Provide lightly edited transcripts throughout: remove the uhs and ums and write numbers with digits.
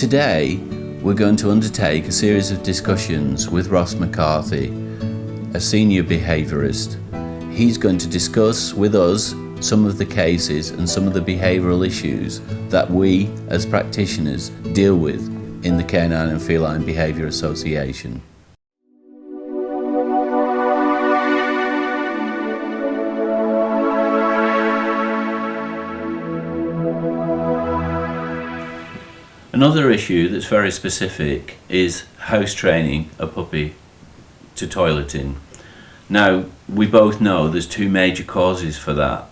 Today we're going to undertake a series of discussions with Ross McCarthy, a senior behaviourist. He's going to discuss with us some of the cases and some of the behavioural issues that we as practitioners deal with in the Canine and Feline Behaviour Association. Another issue that's very specific is house training a puppy to toileting. Now, we both know there's two major causes for that.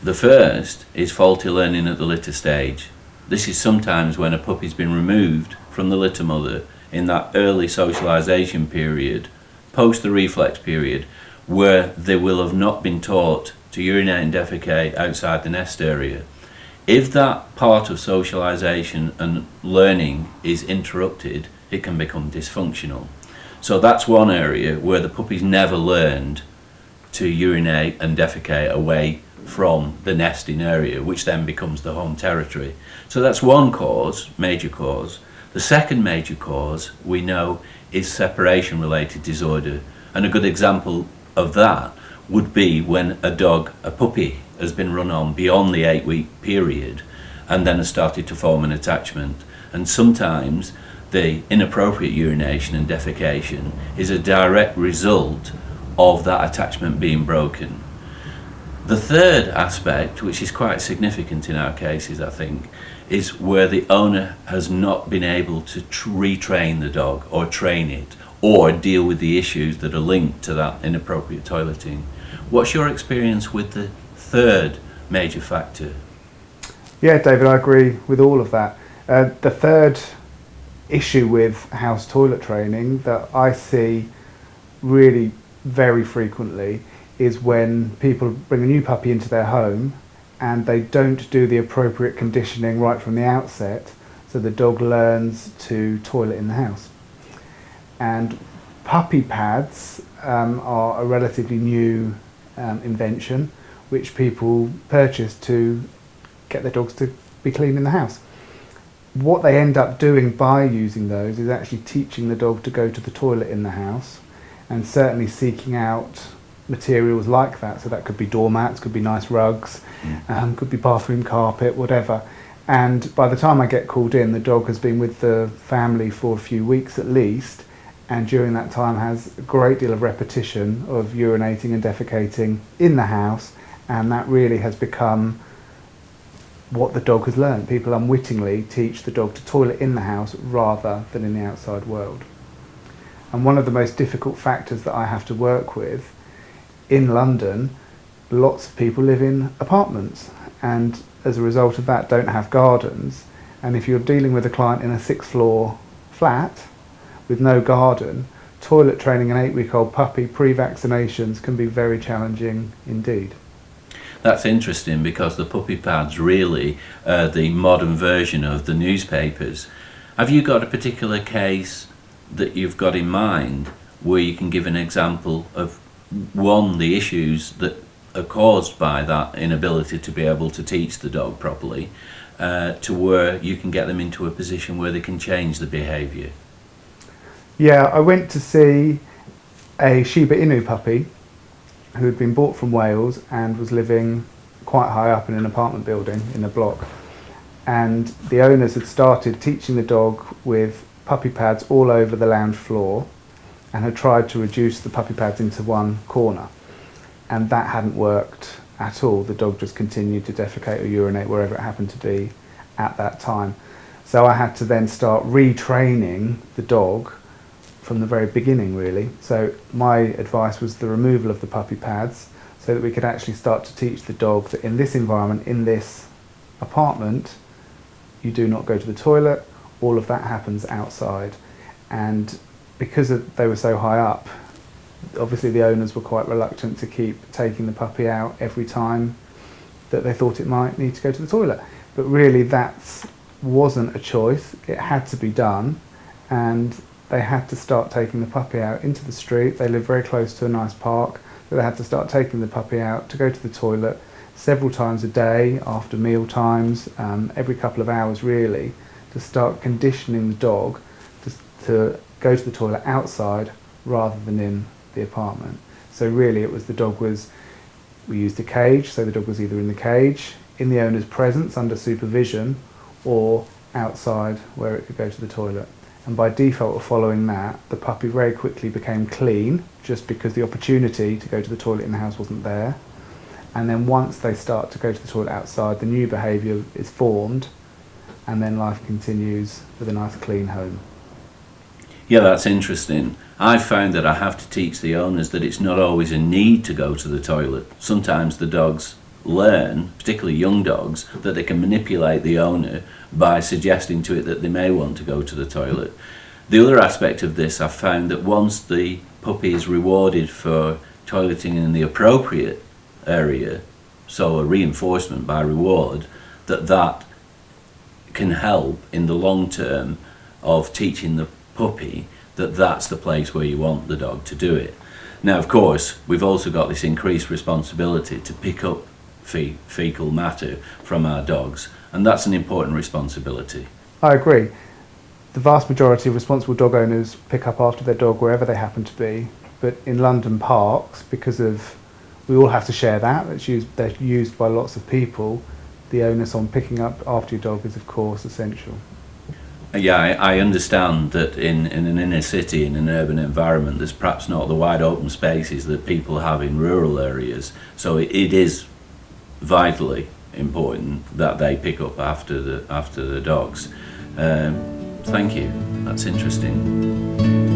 The first is faulty learning at the litter stage. This is sometimes when a puppy's been removed from the litter mother in that early socialisation period, post the reflex period, where they will have not been taught to urinate and defecate outside the nest area. If that part of socialisation and learning is interrupted, it can become dysfunctional. So that's one area where the puppy's never learned to urinate and defecate away from the nesting area, which then becomes the home territory. So that's one cause, major cause. The second major cause we know is separation related disorder, and a good example of that would be when a puppy has been run on beyond the 8-week period and then has started to form an attachment. And sometimes the inappropriate urination and defecation is a direct result of that attachment being broken. The third aspect, which is quite significant in our cases, I think, is where the owner has not been able to retrain the dog or train it or deal with the issues that are linked to that inappropriate toileting. What's your experience with the third major factor? Yeah, David, I agree with all of that. The third issue with house toilet training that I see really very frequently is when people bring a new puppy into their home and they don't do the appropriate conditioning right from the outset, so the dog learns to toilet in the house. And puppy pads are a relatively new invention which people purchase to get their dogs to be clean in the house. What they end up doing by using those is actually teaching the dog to go to the toilet in the house, and certainly seeking out materials like that. So that could be doormats, could be nice rugs, could be bathroom carpet, whatever. And by the time I get called in, the dog has been with the family for a few weeks at least, and during that time has a great deal of repetition of urinating and defecating in the house, and that really has become what the dog has learned. People unwittingly teach the dog to toilet in the house rather than in the outside world. And one of the most difficult factors that I have to work with in London, lots of people live in apartments, and as a result of that don't have gardens. And if you're dealing with a client in a 6th-floor flat with no garden, toilet training an 8-week-old puppy pre-vaccinations can be very challenging indeed. That's interesting, because the puppy pad's really the modern version of the newspapers. Have you got a particular case that you've got in mind where you can give an example of the issues that are caused by that inability to be able to teach the dog properly, to where you can get them into a position where they can change the behaviour? Yeah, I went to see a Shiba Inu puppy who had been bought from Wales and was living quite high up in an apartment building in a block. And the owners had started teaching the dog with puppy pads all over the lounge floor and had tried to reduce the puppy pads into one corner. And that hadn't worked at all. The dog just continued to defecate or urinate wherever it happened to be at that time. So I had to then start retraining the dog from the very beginning, really. So my advice was the removal of the puppy pads, so that we could actually start to teach the dog that in this environment, in this apartment, you do not go to the toilet. All of that happens outside. And because they were so high up, obviously the owners were quite reluctant to keep taking the puppy out every time that they thought it might need to go to the toilet. But really that wasn't a choice. It had to be done, and they had to start taking the puppy out into the street. They lived very close to a nice park, so they had to start taking the puppy out to go to the toilet several times a day after meal times, every couple of hours really, to start conditioning the dog to go to the toilet outside rather than in the apartment. So really we used a cage, so the dog was either in the cage, in the owner's presence under supervision, or outside where it could go to the toilet. And by default of following that, the puppy very quickly became clean, just because the opportunity to go to the toilet in the house wasn't there. And then once they start to go to the toilet outside, the new behaviour is formed, and then life continues with a nice clean home. Yeah, that's interesting. I've found that I have to teach the owners that it's not always a need to go to the toilet. Sometimes the dogs learn, particularly young dogs, that they can manipulate the owner by suggesting to it that they may want to go to the toilet. The other aspect of this, I've found that once the puppy is rewarded for toileting in the appropriate area, so a reinforcement by reward, that can help in the long term of teaching the puppy that that's the place where you want the dog to do it. Now, of course, we've also got this increased responsibility to pick up fecal matter from our dogs, and that's an important responsibility. I agree. The vast majority of responsible dog owners pick up after their dog wherever they happen to be, but in London parks, because we all have to share that, they're used by lots of people, the onus on picking up after your dog is of course essential. Yeah, I understand that in an inner city, in an urban environment, there's perhaps not the wide open spaces that people have in rural areas. So it is vitally important that they pick up after the dogs. Thank you. That's interesting.